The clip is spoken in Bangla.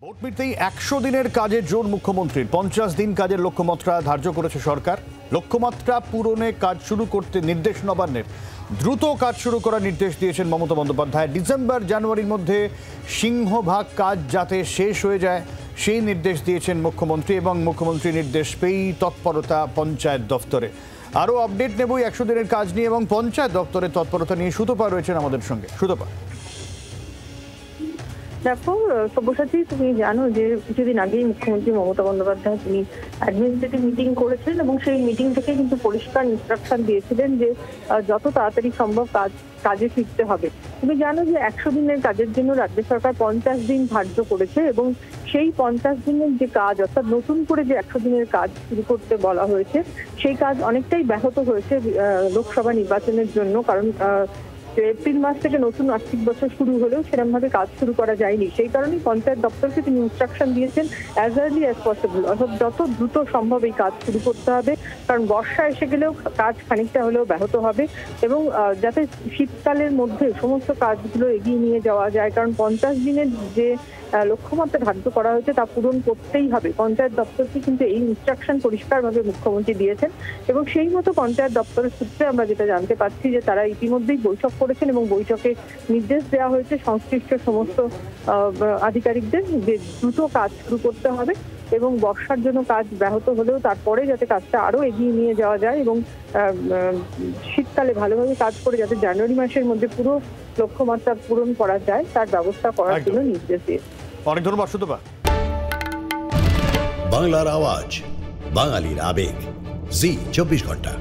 ভোট মিটতেই ১০০ দিনের কাজের জোর মুখ্যমন্ত্রীর। ৫০ দিন কাজের লক্ষ্যমাত্রা ধার্য করেছে সরকার। লক্ষ্যমাত্রা পূরণে কাজ শুরু করতে নির্দেশ নবান্নের। দ্রুত কাজ শুরু করার নির্দেশ দিয়েছেন মমতা বন্দ্যোপাধ্যায়। ডিসেম্বর জানুয়ারির মধ্যে সিংহভাগ কাজ যাতে শেষ হয়ে যায় সেই নির্দেশ দিয়েছেন মুখ্যমন্ত্রী, এবং মুখ্যমন্ত্রীর নির্দেশ পেয়েই তৎপরতা পঞ্চায়েত দফতরে। আরও আপডেট নেব ১০০ দিনের কাজ নিয়ে এবং পঞ্চায়েত দপ্তরের তৎপরতা নিয়ে। সুতপা রয়েছেন আমাদের সঙ্গে। সুতপা, দেখো সব্যসাচী, তুমি জানো যে কিছুদিন আগেই মুখ্যমন্ত্রী মমতা বন্দ্যোপাধ্যায় তিনি অ্যাডমিনিস্ট্রেটিভ মিটিং করেছেন এবং সেই মিটিং থেকে কিন্তু পরিষ্কার ইনস্ট্রাকশন দিয়েছিলেন যে যত তাড়াতাড়ি সম্ভব কাজে ফিরতে হবে। তুমি জানো যে ১০০ দিনের কাজের জন্য রাজ্য সরকার ৫০ দিন ধার্য করেছে এবং সেই ৫০ দিনের যে কাজ, অর্থাৎ নতুন করে যে ১০০ দিনের কাজ শুরু করতে বলা হয়েছে, সেই কাজ অনেকটাই ব্যাহত হয়েছে লোকসভা নির্বাচনের জন্য। কারণ এপ্রিল মাস থেকে নতুন আর্থিক বছর শুরু হলেও সেরকম ভাবে কাজ শুরু করা যায়নি। সেই কারণেই পঞ্চায়েত দপ্তরকে তিনি ইনস্ট্রাকশন দিয়েছেন অ্যাজ আর্লি অ্যাজ পসিবল, অর্থাৎ যত দ্রুত সম্ভব এই কাজ শুরু করতে হবে। কারণ বর্ষা এসে গেলেও কাজ খানিকটা হলেও ব্যাহত হবে এবং যাতে শীতকালের মধ্যে সমস্ত কাজগুলো এগিয়ে নিয়ে যাওয়া যায়। কারণ ৫০ দিনের যে লক্ষ্যমাত্রা ধার্য করা হয়েছে তা পূরণ করতেই হবে। পঞ্চায়েত দপ্তরকে কিন্তু এই ইনস্ট্রাকশন পরিষ্কারভাবে মুখ্যমন্ত্রী দিয়েছেন এবং সেই মতো পঞ্চায়েত দপ্তরের সূত্রে আমরা যেটা জানতে পারছি যে তারা ইতিমধ্যেই বৈঠক করেছেন এবং বৈঠকে নির্দেশ দেওয়া হয়েছে সংশ্লিষ্ট সমস্ত আধিকারিকদের যে দ্রুত কাজ শুরু করতে হবে এবং বর্ষার জন্য কাজ ব্যাহত হলেও তারপরে যাতে কাজটা আরো এগিয়ে নিয়ে যাওয়া যায় এবং শীতকালে ভালোভাবে কাজ করে যাতে জানুয়ারি মাসের মধ্যে পুরো লক্ষ্যমাত্রা পূরণ করা যায় তার ব্যবস্থা করার জন্য নির্দেশ দিয়েছে। অনেক ধন্যবাদ সুতপা। বাংলার আওয়াজ, বাঙালির আবেগ, জি ২৪ ঘন্টা।